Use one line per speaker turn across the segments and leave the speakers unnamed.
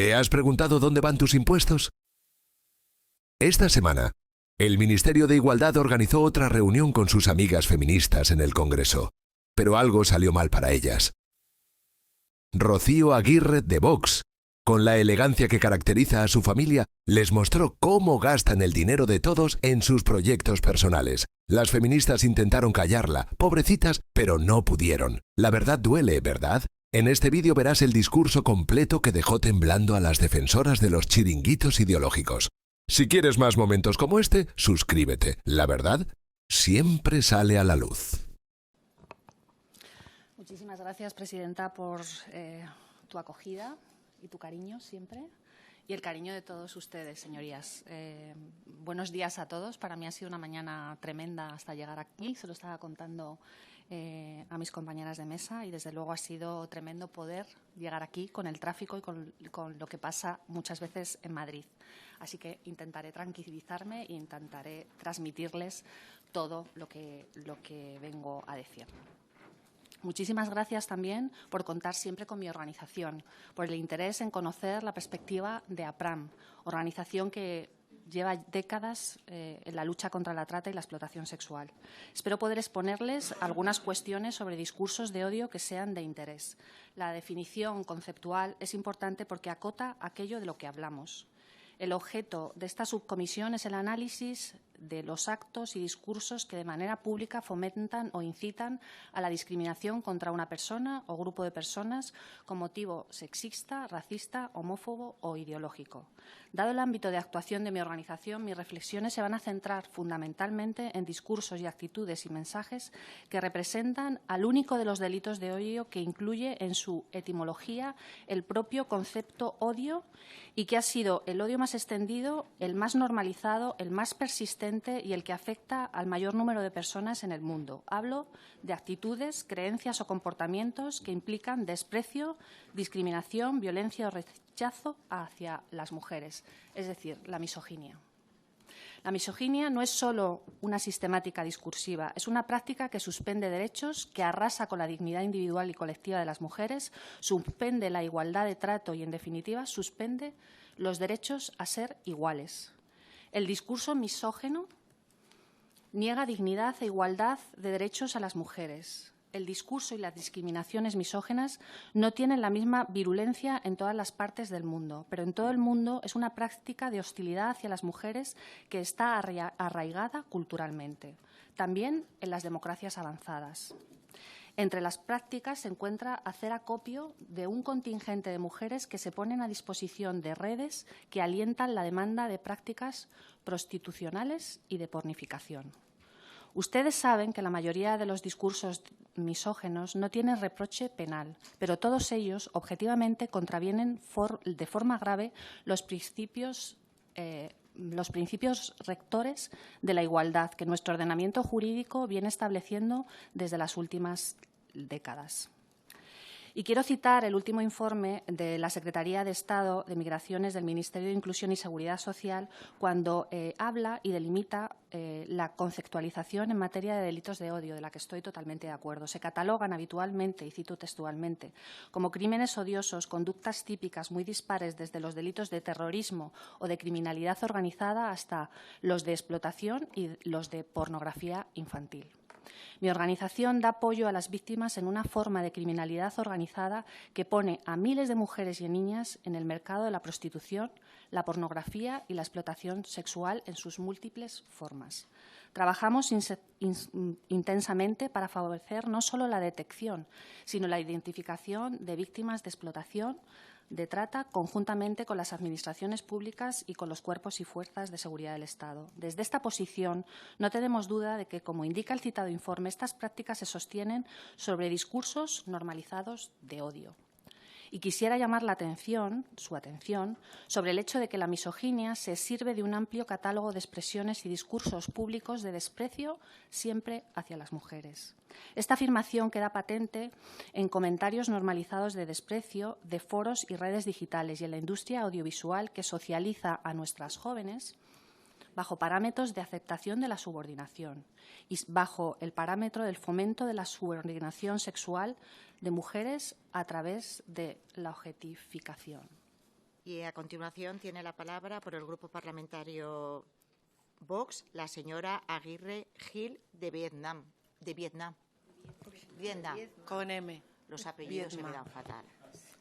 ¿Te has preguntado dónde van tus impuestos? Esta semana, el Ministerio de Igualdad organizó otra reunión con sus amigas feministas en el Congreso, pero algo salió mal para ellas. Rocío Aguirre, de Vox, con la elegancia que caracteriza a su familia, les mostró cómo gastan el dinero de todos en sus proyectos personales. Las feministas intentaron callarla, pobrecitas, pero no pudieron. La verdad duele, ¿verdad? En este vídeo verás el discurso completo que dejó temblando a las defensoras de los chiringuitos ideológicos. Si quieres más momentos como este, suscríbete. La verdad siempre sale a la luz.
Muchísimas gracias, Presidenta, por tu acogida y tu cariño siempre y el cariño de todos ustedes, señorías. Buenos días a todos. Para mí ha sido una mañana tremenda hasta llegar aquí. Se lo estaba contando a mis compañeras de mesa y, desde luego, ha sido tremendo poder llegar aquí con el tráfico y con lo que pasa muchas veces en Madrid. Así que intentaré tranquilizarme e intentaré transmitirles todo lo que vengo a decir. Muchísimas gracias también por contar siempre con mi organización, por el interés en conocer la perspectiva de APRAM, organización que lleva décadas en la lucha contra la trata y la explotación sexual. Espero poder exponerles algunas cuestiones sobre discursos de odio que sean de interés. La definición conceptual es importante porque acota aquello de lo que hablamos. El objeto de esta subcomisión es el análisis de los actos y discursos que de manera pública fomentan o incitan a la discriminación contra una persona o grupo de personas con motivo sexista, racista, homófobo o ideológico. Dado el ámbito de actuación de mi organización, mis reflexiones se van a centrar fundamentalmente en discursos y actitudes y mensajes que representan al único de los delitos de odio que incluye en su etimología el propio concepto odio y que ha sido el odio más extendido, el más normalizado, el más persistente y el que afecta al mayor número de personas en el mundo. Hablo de actitudes, creencias o comportamientos que implican desprecio, discriminación, violencia o rechazo hacia las mujeres, es decir, la misoginia. La misoginia no es solo una sistemática discursiva, es una práctica que suspende derechos, que arrasa con la dignidad individual y colectiva de las mujeres, suspende la igualdad de trato y, en definitiva, suspende los derechos a ser iguales. El discurso misógino niega dignidad e igualdad de derechos a las mujeres. El discurso y las discriminaciones misóginas no tienen la misma virulencia en todas las partes del mundo, pero en todo el mundo es una práctica de hostilidad hacia las mujeres que está arraigada culturalmente, también en las democracias avanzadas. Entre las prácticas se encuentra hacer acopio de un contingente de mujeres que se ponen a disposición de redes que alientan la demanda de prácticas prostitucionales y de pornificación. Ustedes saben que la mayoría de los discursos misóginos no tienen reproche penal, pero todos ellos objetivamente contravienen de forma grave los principios rectores de la igualdad que nuestro ordenamiento jurídico viene estableciendo desde las últimas décadas. Y quiero citar el último informe de la Secretaría de Estado de Migraciones del Ministerio de Inclusión y Seguridad Social cuando habla y delimita la conceptualización en materia de delitos de odio, de la que estoy totalmente de acuerdo. Se catalogan habitualmente, y cito textualmente, como crímenes odiosos, conductas típicas muy dispares desde los delitos de terrorismo o de criminalidad organizada hasta los de explotación y los de pornografía infantil. Mi organización da apoyo a las víctimas en una forma de criminalidad organizada que pone a miles de mujeres y niñas en el mercado de la prostitución, la pornografía y la explotación sexual en sus múltiples formas. Trabajamos intensamente para favorecer no solo la detección, sino la identificación de víctimas de explotación, de trata, conjuntamente con las administraciones públicas y con los cuerpos y fuerzas de seguridad del Estado. Desde esta posición, no tenemos duda de que, como indica el citado informe, estas prácticas se sostienen sobre discursos normalizados de odio. Y quisiera llamar su atención sobre el hecho de que la misoginia se sirve de un amplio catálogo de expresiones y discursos públicos de desprecio siempre hacia las mujeres. Esta afirmación queda patente en comentarios normalizados de desprecio de foros y redes digitales y en la industria audiovisual que socializa a nuestras jóvenes bajo parámetros de aceptación de la subordinación y bajo el parámetro del fomento de la subordinación sexual de mujeres a través de la objetificación.
Y a continuación tiene la palabra por el Grupo Parlamentario Vox la señora Aguirre Gil de Vietnam. Vietnam.
Con M.
Los apellidos se me
Vietnam.
dan fatal.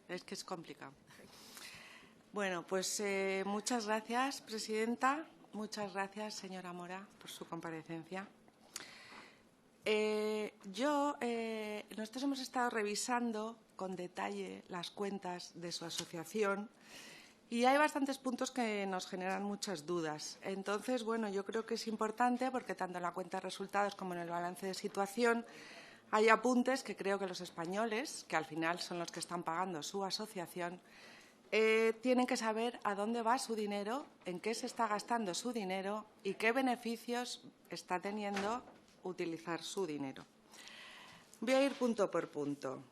Es que es complicado. Bueno, pues muchas gracias, presidenta. Muchas gracias, señora Mora, por su comparecencia. Nosotros hemos estado revisando con detalle las cuentas de su asociación y hay bastantes puntos que nos generan muchas dudas. Entonces, bueno, yo creo que es importante porque tanto en la cuenta de resultados como en el balance de situación hay apuntes que creo que los españoles, que al final son los que están pagando su asociación, tienen que saber a dónde va su dinero, en qué se está gastando su dinero y qué beneficios está teniendo utilizar su dinero. Voy a ir punto por punto.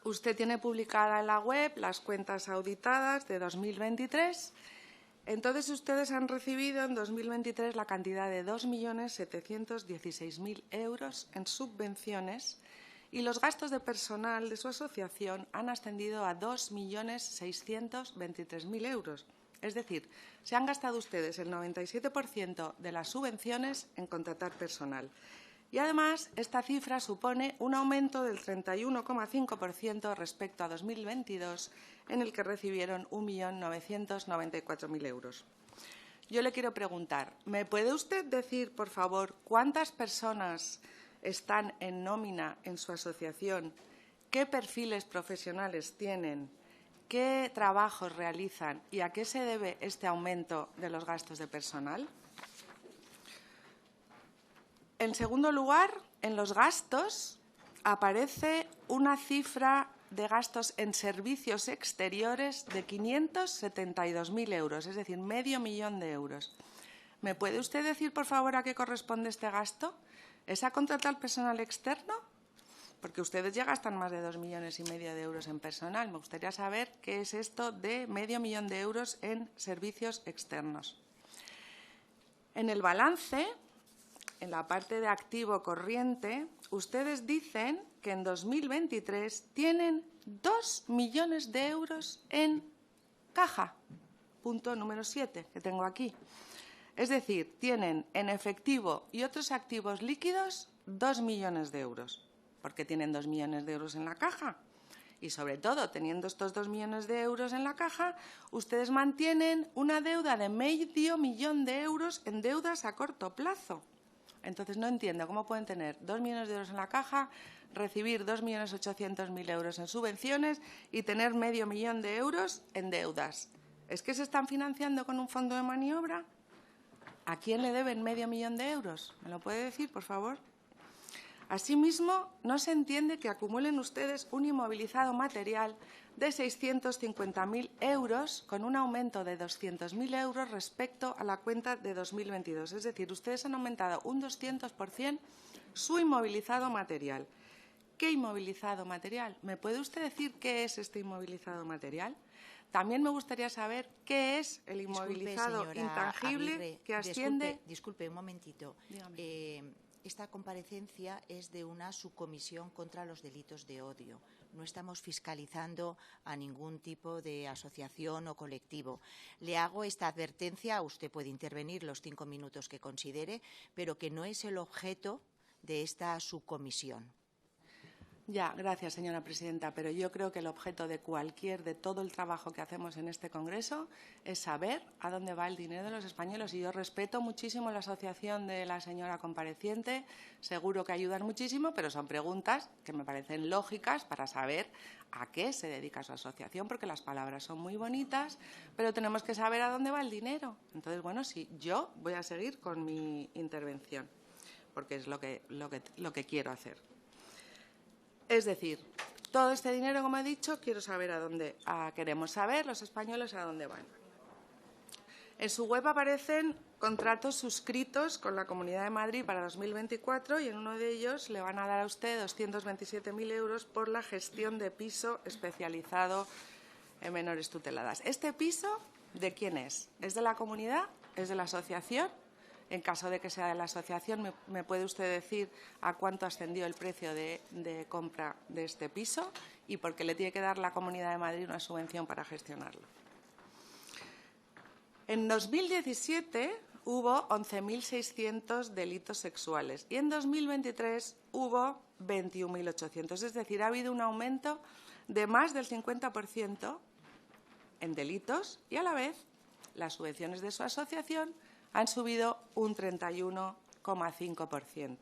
Usted tiene publicada en la web las cuentas auditadas de 2023. Entonces, ustedes han recibido en 2023 la cantidad de 2.716.000 euros en subvenciones y los gastos de personal de su asociación han ascendido a 2.623.000 euros. Es decir, se han gastado ustedes el 97% de las subvenciones en contratar personal. Y además, esta cifra supone un aumento del 31,5% respecto a 2022, en el que recibieron 1.994.000 euros. Yo le quiero preguntar, ¿me puede usted decir, por favor, cuántas personas están en nómina en su asociación, qué perfiles profesionales tienen, qué trabajos realizan y a qué se debe este aumento de los gastos de personal? En segundo lugar, en los gastos aparece una cifra de gastos en servicios exteriores de 572.000 euros, es decir, medio millón de euros. ¿Me puede usted decir, por favor, a qué corresponde este gasto? ¿Es a contratar personal externo? Porque ustedes ya gastan más de 2,5 millones de euros en personal. Me gustaría saber qué es esto de medio millón de euros en servicios externos. En el balance, en la parte de activo corriente, ustedes dicen que en 2023 tienen 2 millones de euros en caja. Punto número 7, que tengo aquí. Es decir, tienen en efectivo y otros activos líquidos 2 millones de euros. ¿Por qué tienen 2 millones de euros en la caja? Y, sobre todo, teniendo estos 2 millones de euros en la caja, ustedes mantienen una deuda de medio millón de euros en deudas a corto plazo. Entonces, no entiendo cómo pueden tener 2 millones de euros en la caja, recibir 2.800.000 euros en subvenciones y tener medio millón de euros en deudas. ¿Es que se están financiando con un fondo de maniobra? ¿A quién le deben medio millón de euros? ¿Me lo puede decir, por favor? Asimismo, no se entiende que acumulen ustedes un inmovilizado material de 650.000 euros con un aumento de 200.000 euros respecto a la cuenta de 2022. Es decir, ustedes han aumentado un 200% su inmovilizado material. ¿Qué inmovilizado material? ¿Me puede usted decir qué es este inmovilizado material? También me gustaría saber qué es el inmovilizado intangible
Aguirre,
que asciende…
Disculpe, un momentito. Esta comparecencia es de una subcomisión contra los delitos de odio. No estamos fiscalizando a ningún tipo de asociación o colectivo. Le hago esta advertencia, usted puede intervenir los 5 minutos que considere, pero que no es el objeto de esta subcomisión.
Ya, gracias, señora presidenta, pero yo creo que el objeto de todo el trabajo que hacemos en este Congreso es saber a dónde va el dinero de los españoles. Y yo respeto muchísimo la asociación de la señora compareciente, seguro que ayudan muchísimo, pero son preguntas que me parecen lógicas para saber a qué se dedica su asociación, porque las palabras son muy bonitas, pero tenemos que saber a dónde va el dinero. Entonces, bueno, sí, yo voy a seguir con mi intervención, porque es lo que quiero hacer. Es decir, todo este dinero, como he dicho, queremos saber los españoles a dónde van. En su web aparecen contratos suscritos con la Comunidad de Madrid para 2024 y en uno de ellos le van a dar a usted 227.000 euros por la gestión de piso especializado en menores tuteladas. ¿Este piso de quién es? ¿Es de la comunidad? ¿Es de la asociación? En caso de que sea de la asociación, ¿me puede usted decir a cuánto ascendió el precio de compra de este piso y por qué le tiene que dar la Comunidad de Madrid una subvención para gestionarlo? En 2017 hubo 11.600 delitos sexuales y en 2023 hubo 21.800. Es decir, ha habido un aumento de más del 50% en delitos y a la vez las subvenciones de su asociación han subido un 31,5%.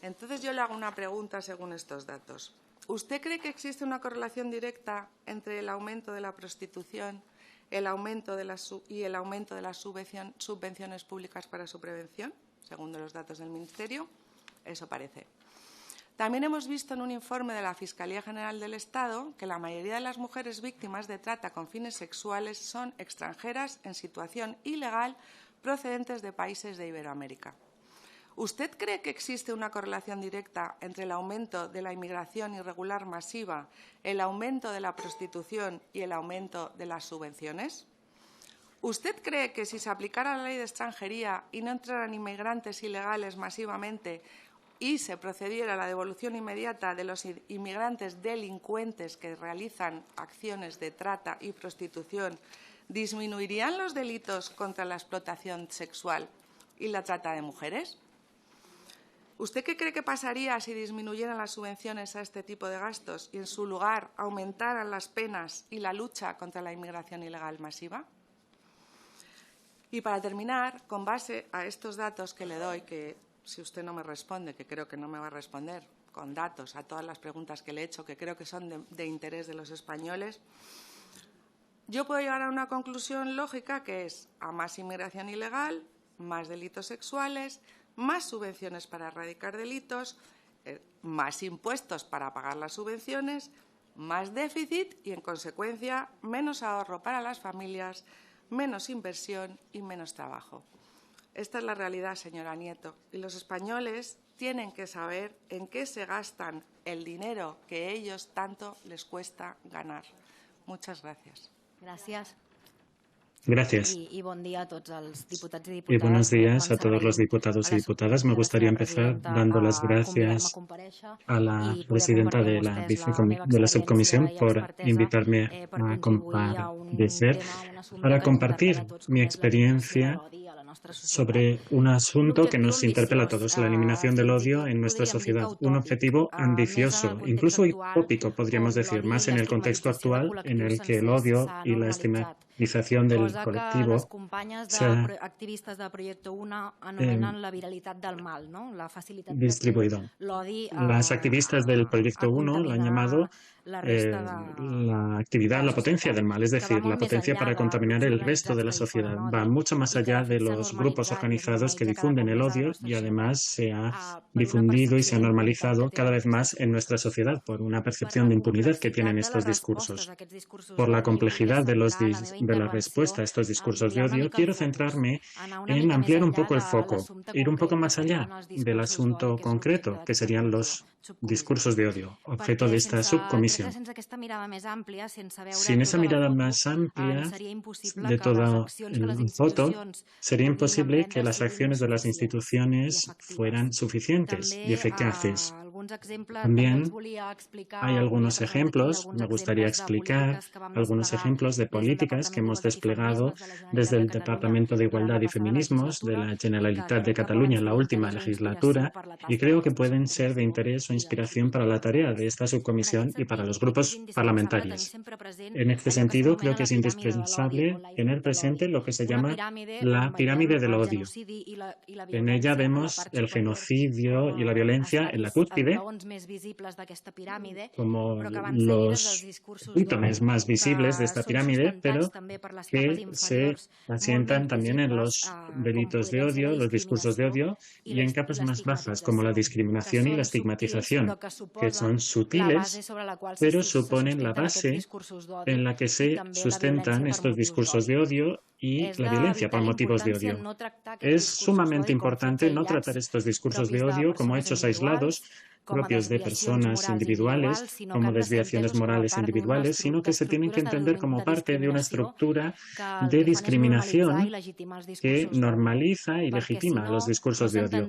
Entonces yo le hago una pregunta según estos datos. ¿Usted cree que existe una correlación directa entre el aumento de la prostitución y el aumento de las subvenciones públicas para su prevención, según los datos del Ministerio? Eso parece. También hemos visto en un informe de la Fiscalía General del Estado que la mayoría de las mujeres víctimas de trata con fines sexuales son extranjeras en situación ilegal procedentes de países de Iberoamérica. ¿Usted cree que existe una correlación directa entre el aumento de la inmigración irregular masiva, el aumento de la prostitución y el aumento de las subvenciones? ¿Usted cree que si se aplicara la ley de extranjería y no entraran inmigrantes ilegales masivamente y se procediera a la devolución inmediata de los inmigrantes delincuentes que realizan acciones de trata y prostitución, disminuirían los delitos contra la explotación sexual y la trata de mujeres? ¿Usted qué cree que pasaría si disminuyeran las subvenciones a este tipo de gastos y, en su lugar, aumentaran las penas y la lucha contra la inmigración ilegal masiva? Y para terminar, con base a estos datos que le doy, que si usted no me responde, que creo que no me va a responder, con datos a todas las preguntas que le he hecho, que creo que son de interés de los españoles, yo puedo llegar a una conclusión lógica que es a más inmigración ilegal, más delitos sexuales, más subvenciones para erradicar delitos, más impuestos para pagar las subvenciones, más déficit y, en consecuencia, menos ahorro para las familias, menos inversión y menos trabajo. Esta es la realidad, señora Nieto, y los españoles tienen que saber en qué se gastan el dinero que a ellos tanto les cuesta ganar. Muchas gracias.
Gracias.
Gracias.
Y buenos días
a todos los diputados y diputadas. Me gustaría empezar dando las gracias a la presidenta de la subcomisión por invitarme a comparecer para compartir mi experiencia sobre un asunto que nos interpela a todos, la eliminación del odio en nuestra sociedad. Un objetivo ambicioso, incluso utópico, podríamos decir, más en el contexto actual en el que el odio y la estigmatización del colectivo se ha distribuido. Las activistas del Proyecto 1 lo han llamado la actividad, la potencia del mal, es decir, la potencia para contaminar el resto de la sociedad. Va mucho más allá de los grupos organizados que difunden el odio y además se ha difundido y se ha normalizado cada vez más en nuestra sociedad por una percepción de impunidad que tienen estos discursos. Por la complejidad de la respuesta a estos discursos de odio, quiero centrarme en ampliar un poco el foco, ir un poco más allá del asunto concreto, que serían los discursos de odio, objeto de esta subcomisión. Sin esa mirada más amplia de toda el foto, sería imposible que las acciones de las instituciones fueran suficientes y eficaces. También hay algunos ejemplos, me gustaría explicar algunos ejemplos de políticas que hemos desplegado desde el Departamento de Igualdad y Feminismos de la Generalitat de Cataluña en la última legislatura y creo que pueden ser de interés o inspiración para la tarea de esta subcomisión y para los grupos parlamentarios. En este sentido, creo que es indispensable tener presente lo que se llama la pirámide del odio. En ella vemos el genocidio y la violencia en la cúspide como los síntomas más visibles de esta pirámide, pero que se asientan también en los delitos de odio, los discursos de odio, y en capas más bajas, como la discriminación y la estigmatización, que son sutiles, pero suponen la base en la que se sustentan estos discursos de odio y la violencia por motivos de odio. Es sumamente importante no tratar estos discursos de odio como hechos aislados, propios de personas individuales, como desviaciones morales individuales, sino que se tienen que entender como parte de una estructura de discriminación que normaliza y legitima los discursos de odio.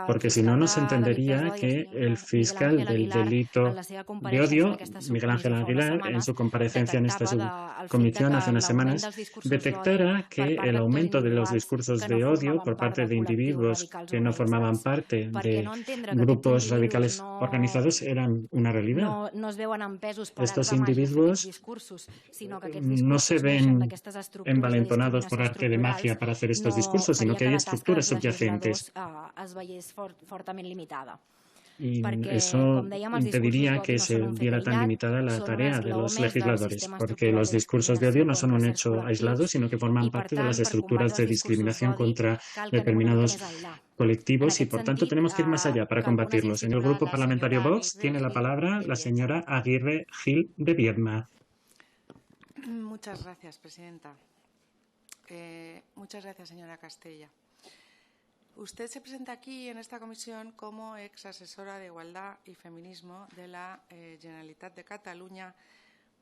Porque si no, no se entendería que el fiscal del delito de odio, Miguel Ángel Aguilar, en su comparecencia en esta subcomisión hace unas semanas, detectara verdad que el aumento de los discursos de odio por parte de individuos que no formaban parte de grupos radicales organizados eran una realidad. Estos individuos no se ven envalentonados por arte de magia para hacer estos discursos, sino que hay estructuras subyacentes. Y eso impediría que se viera tan limitada la tarea de los legisladores, porque los discursos de odio no son un hecho aislado, sino que forman parte de las estructuras de discriminación contra determinados colectivos y, por tanto, tenemos que ir más allá para combatirlos. En el Grupo Parlamentario Vox tiene la palabra la señora Aguirre Gil de Viedma.
Muchas gracias, presidenta. Muchas gracias, señora Castella. Usted se presenta aquí en esta comisión como ex asesora de Igualdad y Feminismo de la Generalitat de Cataluña,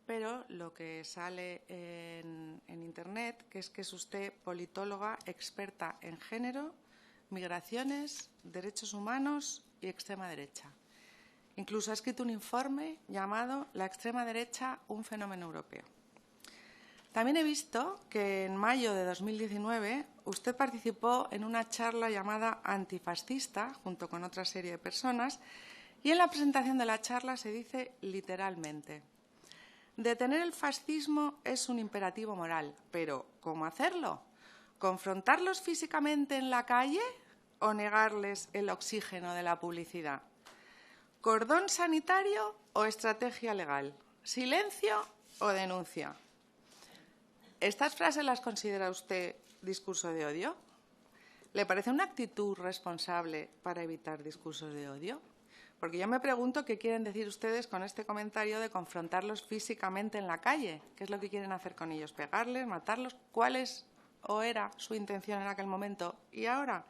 pero lo que sale en Internet que es usted politóloga experta en género, migraciones, derechos humanos y extrema derecha. Incluso ha escrito un informe llamado La extrema derecha, un fenómeno europeo. También he visto que en mayo de 2019 usted participó en una charla llamada Antifascista junto con otra serie de personas y en la presentación de la charla se dice literalmente: detener el fascismo es un imperativo moral, pero ¿cómo hacerlo? ¿Confrontarlos físicamente en la calle o negarles el oxígeno de la publicidad? ¿Cordón sanitario o estrategia legal? ¿Silencio o denuncia? ¿Estas frases las considera usted discurso de odio? ¿Le parece una actitud responsable para evitar discursos de odio? Porque yo me pregunto qué quieren decir ustedes con este comentario de confrontarlos físicamente en la calle. ¿Qué es lo que quieren hacer con ellos? ¿Pegarles? ¿Matarlos? ¿Cuál es o era su intención en aquel momento y ahora?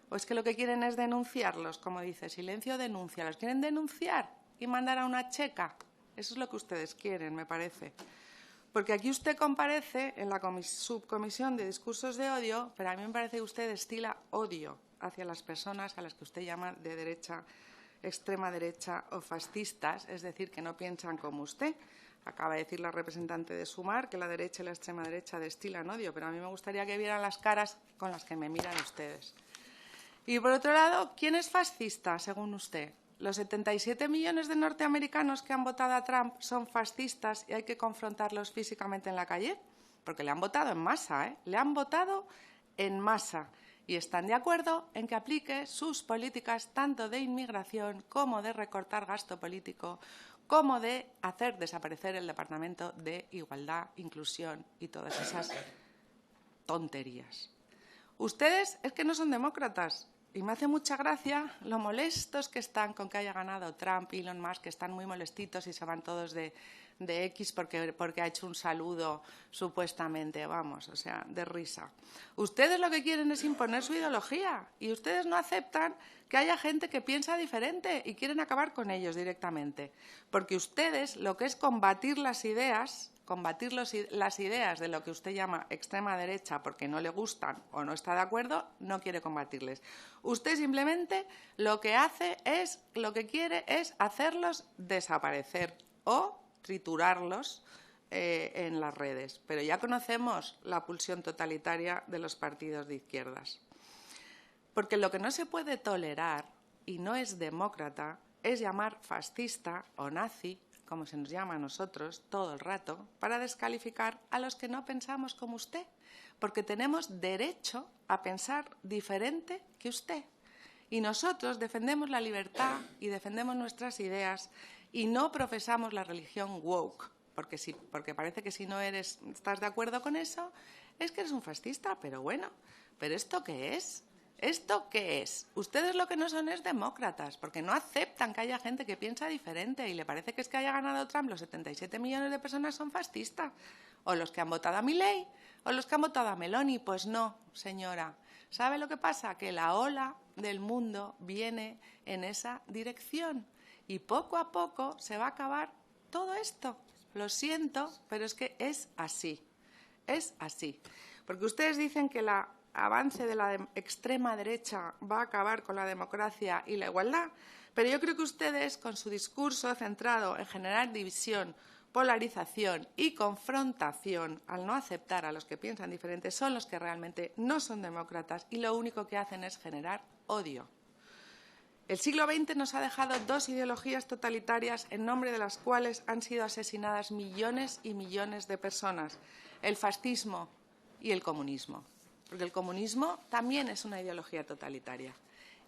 ¿O es que lo que quieren es denunciarlos? Como dice, silencio o denuncia. ¿Los quieren denunciar y mandar a una checa? Eso es lo que ustedes quieren, me parece. Porque aquí usted comparece en la subcomisión de discursos de odio, pero a mí me parece que usted destila odio hacia las personas a las que usted llama de derecha, extrema derecha o fascistas, es decir, que no piensan como usted. Acaba de decir la representante de Sumar que la derecha y la extrema derecha destilan odio, pero a mí me gustaría que vieran las caras con las que me miran ustedes. Y por otro lado, ¿quién es fascista, según usted? ¿Los 77 millones de norteamericanos que han votado a Trump son fascistas y hay que confrontarlos físicamente en la calle? Porque le han votado en masa, ¿eh? Le han votado en masa y están de acuerdo en que aplique sus políticas tanto de inmigración como de recortar gasto político, como de hacer desaparecer el Departamento de Igualdad, Inclusión y todas esas tonterías. Ustedes es que no son demócratas. Y me hace mucha gracia lo molestos que están con que haya ganado Trump y Elon Musk, que están muy molestitos y se van todos de X porque ha hecho un saludo supuestamente, vamos, o sea, de risa. Ustedes lo que quieren es imponer su ideología y ustedes no aceptan que haya gente que piensa diferente y quieren acabar con ellos directamente. Porque ustedes lo que es combatir las ideas de lo que usted llama extrema derecha porque no le gustan o no está de acuerdo, no quiere combatirles. Usted simplemente lo que quiere es hacerlos desaparecer o triturarlos en las redes. Pero ya conocemos la pulsión totalitaria de los partidos de izquierdas. Porque lo que no se puede tolerar y no es demócrata es llamar fascista o nazi, como se nos llama a nosotros todo el rato, para descalificar a los que no pensamos como usted, porque tenemos derecho a pensar diferente que usted. Y nosotros defendemos la libertad y defendemos nuestras ideas y no profesamos la religión woke, porque parece que si no estás de acuerdo con eso, es que eres un fascista. Pero bueno, ¿pero esto qué es? ¿Esto qué es? Ustedes lo que no son es demócratas, porque no aceptan que haya gente que piensa diferente y le parece que es que haya ganado Trump, los 77 millones de personas son fascistas. O los que han votado a Milei, o los que han votado a Meloni. Pues no, señora. ¿Sabe lo que pasa? Que la ola del mundo viene en esa dirección y poco a poco se va a acabar todo esto. Lo siento, pero es que es así. Es así. Porque ustedes dicen que el avance de la extrema derecha va a acabar con la democracia y la igualdad, pero yo creo que ustedes, con su discurso centrado en generar división polarización y confrontación, al no aceptar a los que piensan diferente, son los que realmente no son demócratas y lo único que hacen es generar odio. El siglo XX nos ha dejado dos ideologías totalitarias en nombre de las cuales han sido asesinadas millones y millones de personas, el fascismo y el comunismo. Porque el comunismo también es una ideología totalitaria.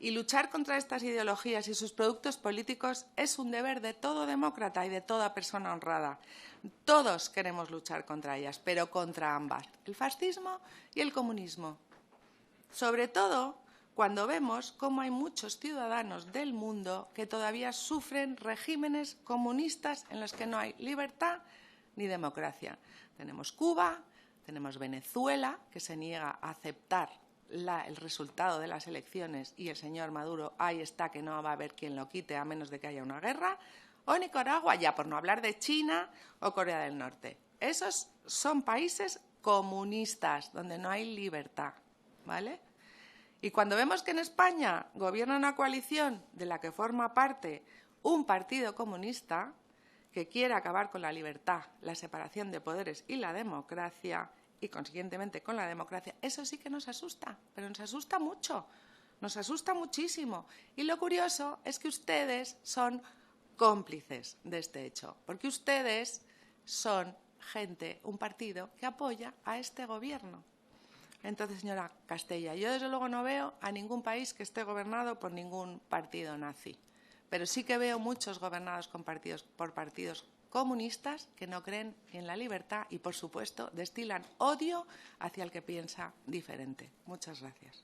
Y luchar contra estas ideologías y sus productos políticos es un deber de todo demócrata y de toda persona honrada. Todos queremos luchar contra ellas, pero contra ambas, el fascismo y el comunismo. Sobre todo cuando vemos cómo hay muchos ciudadanos del mundo que todavía sufren regímenes comunistas en los que no hay libertad ni democracia. Tenemos Cuba, tenemos Venezuela, que se niega a aceptar el resultado de las elecciones y el señor Maduro ahí está, que no va a haber quien lo quite a menos de que haya una guerra, o Nicaragua, ya por no hablar de China o Corea del Norte. Esos son países comunistas donde no hay libertad, ¿vale? Y cuando vemos que en España gobierna una coalición de la que forma parte un partido comunista que quiere acabar con la libertad, la separación de poderes y la democracia, y consiguientemente con la democracia, eso sí que nos asusta, pero nos asusta mucho, nos asusta muchísimo. Y lo curioso es que ustedes son cómplices de este hecho, porque ustedes son gente, un partido que apoya a este gobierno. Entonces, señora Castella, yo desde luego no veo a ningún país que esté gobernado por ningún partido nazi, pero sí que veo muchos gobernados por partidos comunistas que no creen en la libertad y, por supuesto, destilan odio hacia el que piensa diferente. Muchas gracias.